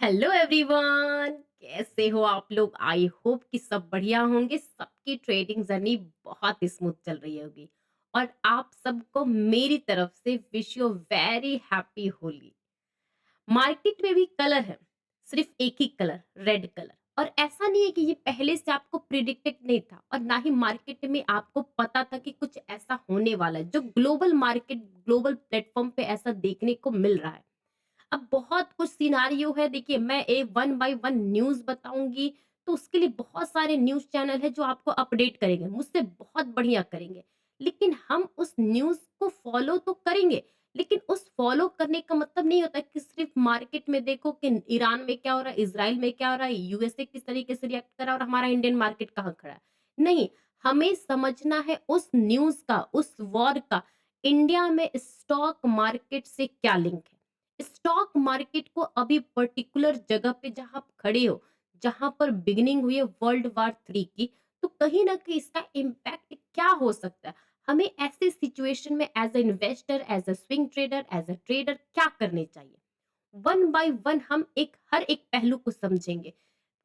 Hello everyone, कैसे हो आप लोग? आई होप कि सब बढ़िया होंगे। सबकी ट्रेडिंग जर्नी बहुत स्मूथ चल रही होगी और आप सबको मेरी तरफ से wish you very happy Holi. Market में भी कलर है, सिर्फ एक ही कलर, रेड कलर। और ऐसा नहीं है कि ये पहले से आपको प्रिडिक्टेड नहीं था और ना ही मार्केट में आपको पता था कि कुछ ऐसा होने वाला है जो ग्लोबल मार्केट, ग्लोबल प्लेटफॉर्म पे ऐसा देखने को मिल रहा है। अब बहुत कुछ सिनेरियो है। देखिए, मैं एक वन बाय वन न्यूज़ बताऊँगी, तो उसके लिए बहुत सारे न्यूज़ चैनल हैं जो आपको अपडेट करेंगे, मुझसे बहुत बढ़िया करेंगे। लेकिन हम उस न्यूज़ को फ़ॉलो तो करेंगे, लेकिन उस फ़ॉलो करने का मतलब नहीं होता कि सिर्फ़ मार्केट में देखो कि ईरान में क्या हो रहा है, इज़राइल में क्या हो रहा है, यूएसए किस तरीके से रिएक्ट कर रहा है और हमारा इंडियन मार्केट कहाँ खड़ा है। नहीं, हमें समझना है उस न्यूज़ का, उस वॉर का इंडिया में स्टॉक मार्केट से क्या लिंक है। स्टॉक मार्केट को अभी पर्टिकुलर जगह पे जहां आप खड़े हो, जहां पर बिगिनिंग हुई है वर्ल्ड वार 3 की, तो कहीं ना कहीं इसका इम्पैक्ट क्या हो सकता है। हमें ऐसे सिचुएशन में as a investor, as a swing trader, as a trader क्या करने चाहिए। वन बाय वन हम एक हर एक पहलू को समझेंगे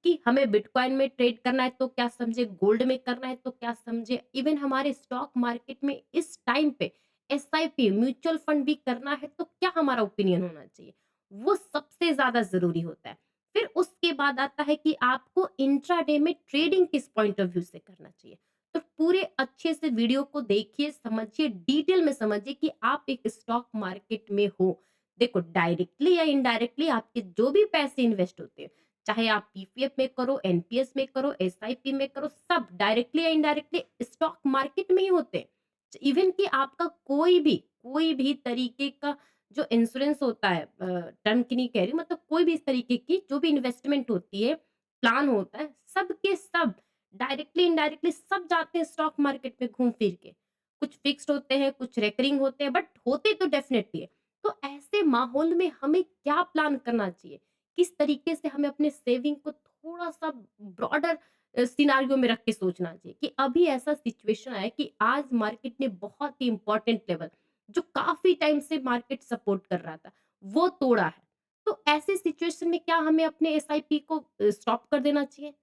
कि हमें बिटकॉइन में ट्रेड करना है तो क्या समझे, गोल्ड में करना है तो क्या समझे, इवन हमारे स्टॉक मार्केट में इस टाइम पे एसआईपी, म्यूचुअल फंड भी करना है तो क्या हमारा ओपिनियन होना चाहिए, वो सबसे ज्यादा जरूरी होता है। फिर उसके बाद आता है कि आपको इंट्राडे में ट्रेडिंग किस पॉइंट ऑफ व्यू से करना चाहिए। तो पूरे अच्छे से वीडियो को देखिए, समझिए, डिटेल में समझिए कि आप एक स्टॉक मार्केट में हो। देखो, डायरेक्टली या इनडायरेक्टली आपके जो भी पैसे इन्वेस्ट होते हैं, चाहे आप पीपीएफ में करो, एनपीएस में करो, एसआईपी में करो, सब डायरेक्टली या इनडायरेक्टली स्टॉक मार्केट में ही होते हैं। इवन कि आपका कोई भी तरीके का जो इंश्योरेंस होता है, टर्म की नहीं कह रही, मतलब कोई भी इस तरीके की जो भी इन्वेस्टमेंट होती है, प्लान होता है, सब के सब डायरेक्टली इनडायरेक्टली सब जाते हैं स्टॉक मार्केट में घूम फिर के। कुछ फिक्स्ड होते हैं, कुछ रेकरिंग होते हैं, बट होते तो डेफिनेटली है। तो ऐसे माहौल में हमें क्या प्लान करना चाहिए, किस तरीके से हमें अपने सेविंग को थोड़ा-सा ब्रॉडर सिनेरियो में रख के सोचना चाहिए कि अभी ऐसा सिचुएशन आया कि आज मार्केट ने बहुत ही इम्पोर्टेंट लेवल, जो काफ़ी टाइम से मार्केट सपोर्ट कर रहा था, वो तोड़ा है। तो ऐसे सिचुएशन में क्या हमें अपने एसआईपी को स्टॉप कर देना चाहिए?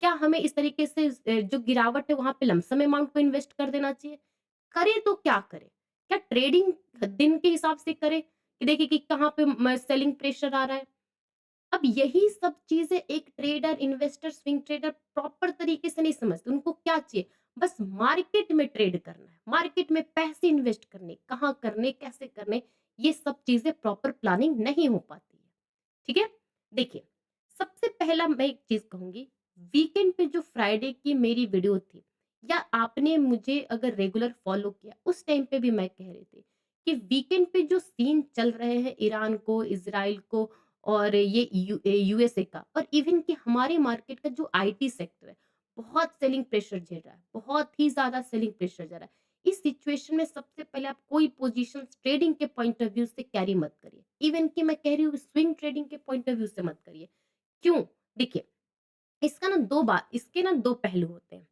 क्या हमें इस तरीके से जो गिरावट है वहाँ पे लमसम अमाउंट को इन्वेस्ट कर देना चाहिए? करें तो क्या करें? क्या ट्रेडिंग दिन के हिसाब से करें कि देखिए कि कहाँ पे सेलिंग प्रेशर आ रहा है? अब यही सब चीज़ें एक trader, investor, swing trader proper तरीके से नहीं समझते। उनको क्या चाहिए? बस मार्केट में ट्रेड करना है, मार्केट में पैसे इन्वेस्ट करने, कहाँ करने, कैसे करने, ये सब चीज़ें प्रॉपर प्लानिंग नहीं हो पाती है। ठीक है? देखिए, सबसे पहला मैं एक चीज़ कहूँगी, वीकेंड पे जो फ्राइडे की मेरी वीडियो थी, या आपने मुझे अगर रेगुलर फॉलो किया, उस टाइम पे भी मैं कह रही थी कि वीकेंड पे जो सीन चल रहे हैं ईरान को, इज़राइल को और ये यूएसए का, और इवन कि हमारे मार्केट का जो आईटी सेक्टर है, बहुत सेलिंग प्रेशर झेल रहा है, बहुत ही ज़्यादा सेलिंग प्रेशर जा रहा है। इस सिचुएशन में सबसे पहले आप कोई पोजीशन ट्रेडिंग के पॉइंट ऑफ व्यू से कैरी मत करिए। इवन कि मैं कह रही हूँ स्विंग ट्रेडिंग के पॉइंट ऑफ व्यू से मत करिए। क्यों? देखिए, इसके ना 2 पहलू होते हैं।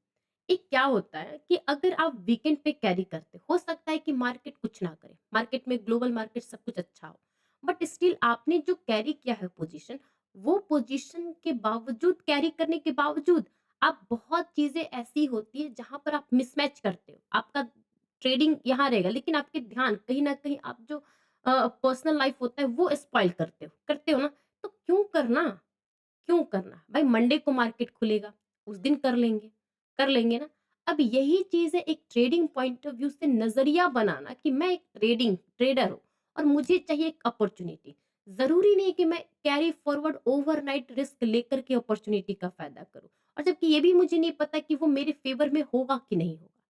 एक क्या होता है कि अगर आप वीकेंड पे कैरी करते हो सकता है कि मार्केट कुछ ना करे, मार्केट में ग्लोबल मार्केट सब कुछ अच्छा हो, बट स्टिल आपने जो कैरी किया है पोजीशन, वो पोजीशन के बावजूद, कैरी करने के बावजूद, आप बहुत चीजें ऐसी होती है जहां पर आप मिसमैच करते हो। आपका ट्रेडिंग यहाँ रहेगा लेकिन आपके ध्यान कहीं ना कहीं आप जो पर्सनल लाइफ होता है वो स्पॉइल करते हो ना। तो क्यों करना? भाई मंडे को मार्केट खुलेगा, उस दिन कर लेंगे ना। अब यही चीज़ है एक ट्रेडिंग पॉइंट ऑफ व्यू से नज़रिया बनाना कि मैं एक ट्रेडर हूँ और मुझे चाहिए एक अपॉर्च्युनिटी। ज़रूरी नहीं कि मैं कैरी फॉरवर्ड ओवरनाइट रिस्क लेकर के अपॉर्च्युनिटी का फ़ायदा करूँ, और जबकि ये भी मुझे नहीं पता कि वो मेरे फ़ेवर में होगा कि नहीं होगा।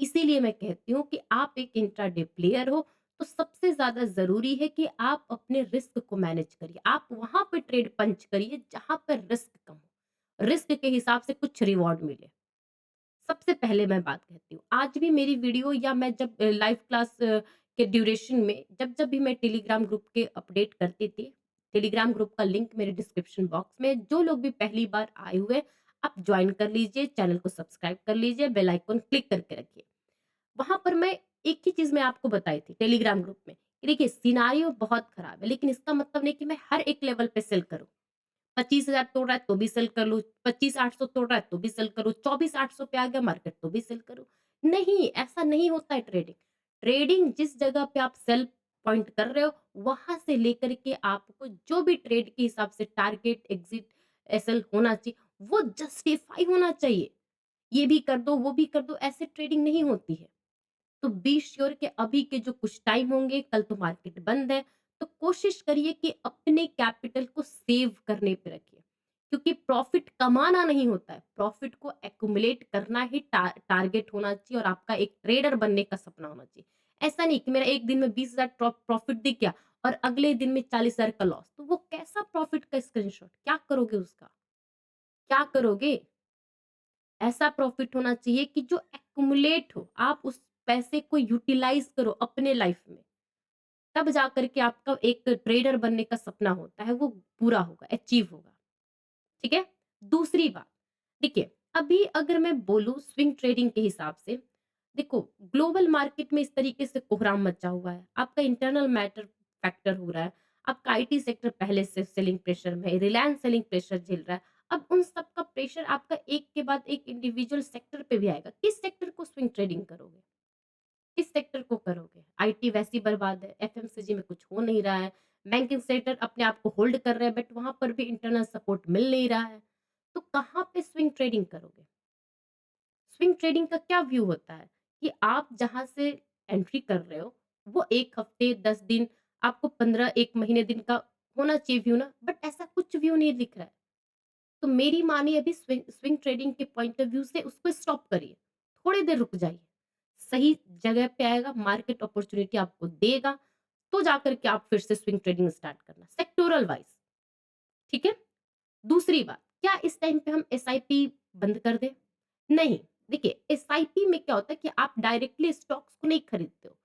इसीलिए मैं कहती हूँ कि आप एक इंट्राडे प्लेयर हो, तो सबसे ज़्यादा ज़रूरी है कि आप अपने रिस्क को मैनेज करिए। आप वहाँ पे ट्रेड पंच करिए जहाँ पर रिस्क कम हो। रिस्क के हिसाब से कुछ रिवॉर्ड मिले। सबसे पहले मैं बात कहती हूँ, आज भी मेरी वीडियो या मैं जब लाइव क्लास के ड्यूरेशन में जब-जब भी मैं टेलीग्राम ग्रुप के अपडेट करती थी, टेलीग्राम ग्रुप का लिंक मेरे डिस्क्रिप्शन बॉक्स में, जो लोग भी पहली बार आए हुए, आप जॉइन कर लीजिए, चैनल को सब्सक्राइब कर लीजिए, बेल आइकन क्लिक करके रखिए। वहाँ पर मैं एक ही चीज़ मैं आपको बताई थी टेलीग्राम ग्रुप में, कि देखिए सिनेरियो बहुत खराब है, लेकिन इसका मतलब नहीं कि मैं हर एक लेवल पे सेल करूँ। 25,000 तोड़ रहा है तो भी सेल कर लो, 25,800 तोड़ रहा है तो भी सेल करो, 24,800 पे आ गया मार्केट तो भी सेल करो। नहीं, ऐसा नहीं होता है ट्रेडिंग। ट्रेडिंग जिस जगह पे आप सेल पॉइंट कर रहे हो, वहाँ से लेकर के आपको जो भी ट्रेड के हिसाब से टारगेट, एग्ज़िट, एसएल होना चाहिए, वो जस्टिफाई होना चाहिए। ये भी कर दो, वो भी कर दो, ऐसे ट्रेडिंग नहीं होती है। तो बी श्योर कि अभी के जो कुछ टाइम होंगे, कल तो मार्केट बंद है, तो कोशिश करिए कि अपने कैपिटल को सेव करने पे रखिए। क्योंकि प्रॉफिट कमाना नहीं होता है, प्रॉफिट को एक्युमुलेट करना ही टारगेट होना चाहिए और आपका एक ट्रेडर बनने का सपना होना चाहिए। ऐसा नहीं कि मेरा एक दिन में 20,000 प्रॉफिट दिख गया और अगले दिन में 40,000 का लॉस। तो वो कैसा प्रॉफिट का स्क्रीनशॉट? क्या करोगे उसका? क्या करोगे? ऐसा प्रॉफिट होना चाहिए कि जो एक्युमुलेट हो, आप उस पैसे को यूटिलाइज़ करो अपने लाइफ में, तब जाकर के आपका एक ट्रेडर बनने का सपना होता है, वो पूरा होगा, अचीव होगा, ठीक है? दूसरी बात, देखिए, अभी अगर मैं बोलूँ स्विंग ट्रेडिंग के हिसाब से, देखो ग्लोबल मार्केट में इस तरीके से कोहराम मचा हुआ है, आपका इंटरनल मैटर फैक्टर हो रहा है, आपका आईटी सेक्टर पहले से सेलिंग प्रेशर में है, रिलायंस सेलिंग प्रेशर झेल रहा है, अब उन सब का प्रेशर आपका एक के बाद एक इंडिविजुअल सेक्टर पे भी आएगा, किस सेक्टर को स्विंग ट्रेडिंग करोगे? किस सेक्टर को करोगे? आईटी वैसे ही बर्बाद है, एफएमसीजी में कुछ हो नहीं रहा है, बैंकिंग सेक्टर अपने आप को होल्ड कर रहा है बट वहाँ पर भी इंटरनल सपोर्ट मिल नहीं रहा है। तो कहाँ पे स्विंग ट्रेडिंग करोगे? स्विंग ट्रेडिंग का क्या व्यू होता है कि आप जहाँ से एंट्री कर रहे हो, वो 1 हफ्ते, 10 दिन, आपको 15 1 महीने दिन का होना चाहिए व्यू ना, बट ऐसा कुछ व्यू नहीं दिख रहा है। तो मेरी मानिए अभी स्विंग स्विंग ट्रेडिंग के पॉइंट ऑफ व्यू से उसको स्टॉप करिए। थोड़ी देर रुक जाइए। सही जगह पे आएगा, मार्केट अपॉर्च्युनिटी आपको देगा, तो जाकर के आप फिर से स्विंग ट्रेडिंग स्टार्ट करना, सेक्टोरल वाइज़, ठीक है? दूसरी बात, क्या इस टाइम पे हम एसआईपी बंद कर दें? नहीं। देखिए, एसआईपी में क्या होता है कि आप डायरेक्टली स्टॉक्स को नहीं खरीदते हो।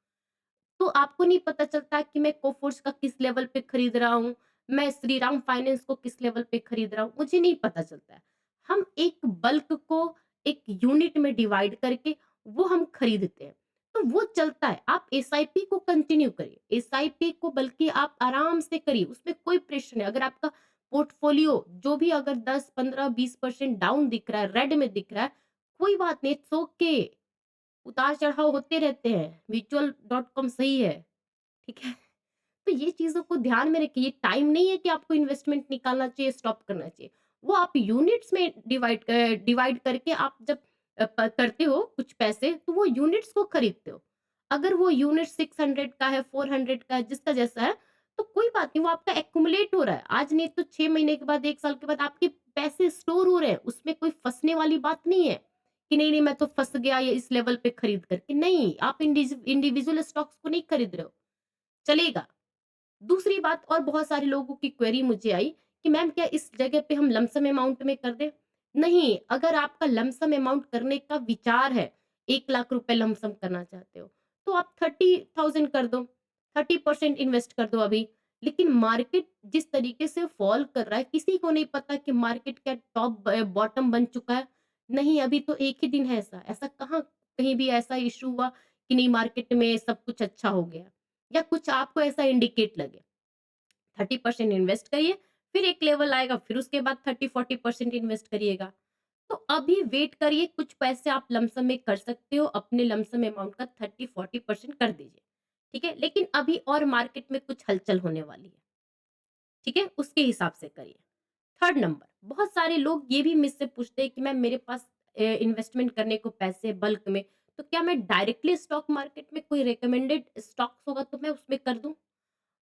तो आपको नहीं पता चलता कि मैं कोफोर्स का किस लेवल पे खरीद रहा हूँ, मैं श्रीराम फाइनेंस को किस लेवल पे खरीद रहा हूँ, मुझे नहीं पता चलता है। हम एक बल्क को एक यूनिट में डिवाइड करके वो हम खरीदते हैं, तो वो चलता है। आप एसआईपी को कंटिन्यू करिए, एसआईपी को बल्कि आप आराम से करिए, उसमें कोई प्रेशर नहीं। अगर आपका पोर्टफोलियो जो भी अगर 10, 15, 20% डाउन दिख रहा है, रेड में दिख रहा है, कोई बात नहीं, इट्स ओके। उतार-चढ़ाव होते रहते हैं, म्यूचुअल डॉट कॉम सही है, ठीक है? तो ये चीज़ों को ध्यान में रखिए, ये टाइम नहीं है कि आपको इन्वेस्टमेंट निकालना चाहिए, स्टॉप करना चाहिए। वो आप यूनिट्स में डिवाइड करके आप जब करते हो कुछ पैसे, तो वो यूनिट्स को खरीदते हो। अगर वो यूनिट 600 का है, 400 का है, जिसका जैसा है, तो कोई बात नहीं, वो आपका एक्युमुलेट हो रहा है। आज नहीं तो 6 महीने के बाद, 1 साल के बाद आपके पैसे स्टोर हो रहे हैं, उसमें कोई फँसने वाली बात नहीं है, कि नहीं, नहीं मैं तो फँस गया ये इस लेवल पे खरीद कर के। नहीं, आप इंडिविजुअल स्टॉक्स को नहीं खरीद रहे हो, चलेगा। दूसरी बात, और बहुत सारे लोगों की क्वेरी मुझे आई कि मैम क्या इस जगह पे हम लमसम अमाउंट में कर दें? नहीं, अगर आपका लमसम अमाउंट करने का विचार है, 1 लाख रुपए लमसम करना चाहते हो, तो आप 30,000 कर दो, 30% इन्वेस्ट कर दो अभी। लेकिन मार्केट जिस तरीके से फॉल कर रहा है, किसी को नहीं पता कि मार्केट क्या टॉप बॉटम बन चुका है। नहीं, अभी तो 1 ही दिन है ऐसा, ऐसा कहाँ कहीं भी ऐसा इश्यू हुआ कि नहीं मार्केट में सब कुछ अच्छा हो गया, या कुछ आपको ऐसा इंडिकेट लगे। 30% इन्वेस्ट करिए, फिर एक लेवल आएगा, फिर उसके बाद 30-40% इन्वेस्ट करिएगा। तो अभी वेट करिए, कुछ पैसे आप लमसम में कर सकते हो, अपने लमसम अमाउंट का 30-40% कर दीजिए, ठीक है? लेकिन अभी और मार्केट में कुछ हलचल होने वाली है, ठीक है? उसके हिसाब से करिए। थर्ड नंबर, बहुत सारे लोग ये भी मुझसे पूछते हैं कि मैम मेरे पास इन्वेस्टमेंट करने को पैसे बल्क में, तो क्या मैं डायरेक्टली स्टॉक मार्केट में कोई रिकमेंडेड स्टॉक्स होगा तो मैं उसमें कर दूँ?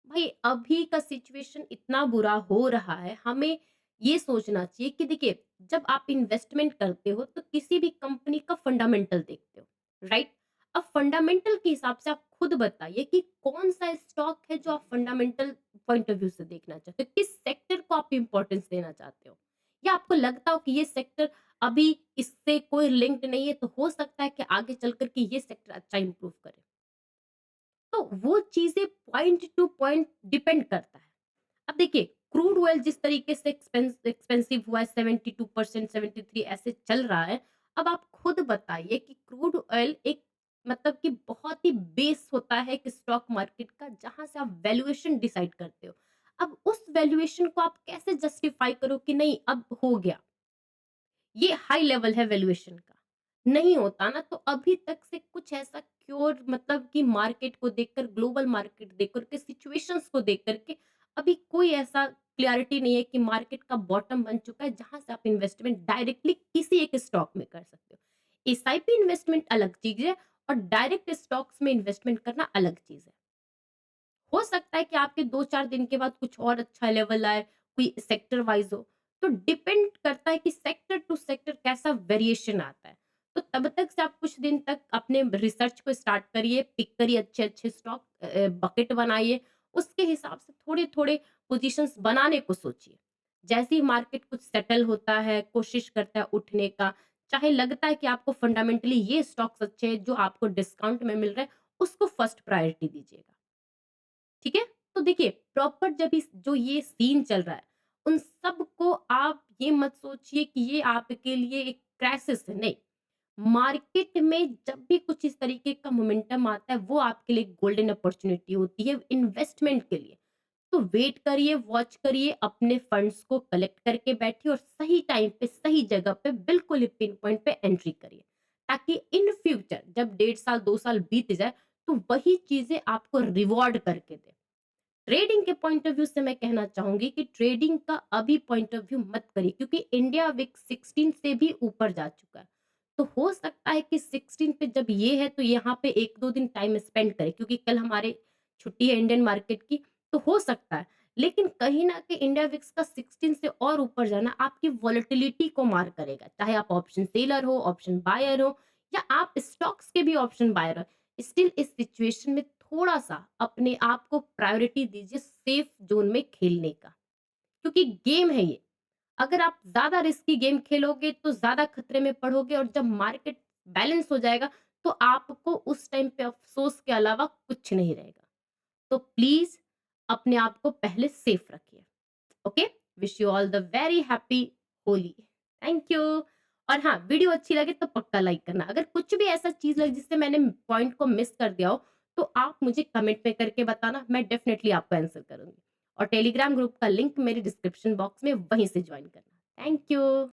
भाई अभी का सिचुएशन इतना बुरा हो रहा है, हमें ये सोचना चाहिए कि देखिए, जब आप इन्वेस्टमेंट करते हो तो किसी भी कंपनी का फंडामेंटल देखते हो, राइट? अब फंडामेंटल के हिसाब से आप खुद बताइए कि कौन-सा स्टॉक है जो आप फंडामेंटल पॉइंट ऑफ व्यू से देखना चाहते हो? किस सेक्टर को आप इम्पोर्टेंस देना चाहते हो? या आपको लगता हो कि ये सेक्टर अभी इससे कोई लिंक्ड नहीं है, तो हो सकता है कि आगे चल कर के ये सेक्टर अच्छा इम्प्रूव करे। तो वो चीज़ें पॉइंट टू पॉइंट डिपेंड करता है। अब देखिए, क्रूड ऑयल जिस तरीके से एक्सपेंसिव हुआ है, 72% 73 ऐसे चल रहा है। अब आप खुद बताइए कि क्रूड ऑयल एक मतलब कि बहुत ही बेस होता है कि स्टॉक मार्केट का, जहाँ से आप वैल्यूएशन डिसाइड करते हो। अब उस वैल्यूएशन को आप कैसे जस्टिफाई करो कि नहीं अब हो गया, ये हाई लेवल है वैल्यूएशन का। नहीं होता ना, तो अभी तक से कुछ ऐसा क्योर मतलब कि मार्केट को देखकर, ग्लोबल मार्केट देख कर के, सिचुएशंस को देख कर के अभी कोई ऐसा क्लैरिटी नहीं है कि मार्केट का बॉटम बन चुका है जहाँ से आप इन्वेस्टमेंट डायरेक्टली किसी एक स्टॉक में कर सकते हो। एसआईपी इन्वेस्टमेंट अलग चीज़ है और डायरेक्ट स्टॉक्स में इन्वेस्टमेंट करना अलग चीज़ है। हो सकता है कि आपके 2-4 दिन के बाद कुछ और अच्छा लेवल आए, कोई सेक्टर वाइज़ हो। तो डिपेंड करता है कि सेक्टर टू सेक्टर कैसा वेरिएशन आता है। तो तब तक से आप कुछ दिन तक अपने रिसर्च को स्टार्ट करिए, पिक करिए अच्छे-अच्छे स्टॉक, बकेट बनाइए, उसके हिसाब से थोड़े-थोड़े पोज़ीशंस बनाने को सोचिए। जैसे ही मार्केट कुछ सेटल होता है, कोशिश करता है उठने का, चाहे लगता है कि आपको फंडामेंटली ये स्टॉक्स अच्छे हैं जो आपको डिस्काउंट में मिल रहे हैं, उसको फर्स्ट प्रायोरिटी दीजिएगा। ठीक है? तो देखिए प्रॉपर जब इस जो ये सीन चल रहा है, उन सब को आप ये मत सोचिए कि ये आपके लिए एक क्राइसिस है, नहीं। मार्केट में जब भी कुछ इस तरीके का मोमेंटम आता है, वो आपके लिए गोल्डन अपॉर्च्युनिटी होती है इन्वेस्टमेंट के लिए। तो वेट करिए, वॉच करिए, अपने फंड्स को कलेक्ट करके बैठिए और सही टाइम पे, सही जगह पे, बिल्कुल ही पिन पॉइंट पे एंट्री करिए। ताकि इन फ्यूचर जब 1.5 साल, 2 साल बीत जाए, तो वही चीज़ें आपको रिवॉर्ड करके दें। ट्रेडिंग के पॉइंट ऑफ व्यू से मैं कहना चाहूँगी कि ट्रेडिंग का अभी पॉइंट ऑफ व्यू मत करिए, क्योंकि इंडिया विक्स 16 से भी ऊपर जा चुका है। तो हो सकता है कि 16 पे जब ये है तो यहाँ पे 1-2 दिन टाइम स्पेंड करें, क्योंकि कल हमारे छुट्टी है इंडियन मार्केट की, तो हो सकता है। लेकिन कहीं न कहीं इंडिया विक्स का 16 से और ऊपर जाना आपकी वॉलेटिलिटी को मार करेगा। चाहे आप ऑप्शन सेलर हो, ऑप्शन बायर हो या आप स्टॉक्स के भी ऑप्शन बायर हो। स्टिल इस सिचुएशन में थोड़ा-सा अपने आप को प्रायोरिटी दीजिए सेफ ज़ोन में खेलने का, क्योंकि गेम है ये। अगर आप ज़्यादा रिस्की गेम खेलोगे तो ज़्यादा खतरे में पड़ोगे और जब मार्केट बैलेंस हो जाएगा, तो आपको उस टाइम पे अफ़सोस के अलावा कुछ नहीं रहेगा। तो प्लीज़ अपने आप को पहले सेफ रखिए। Okay? Wish you all the very happy Holi. Thank you. और हाँ, वीडियो अच्छी लगे तो पक्का लाइक करना। अगर कुछ भी ऐसा चीज़ लगे जिससे मैंने पॉइंट को मिस कर दिया हो, तो आप मुझे कमेंट में करके बताना, मैं डेफिनिटली आपको आंसर करूँगी। और टेलीग्राम ग्रुप का लिंक मेरे डिस्क्रिप्शन बॉक्स में, वहीं से जॉइन करना। Thank you.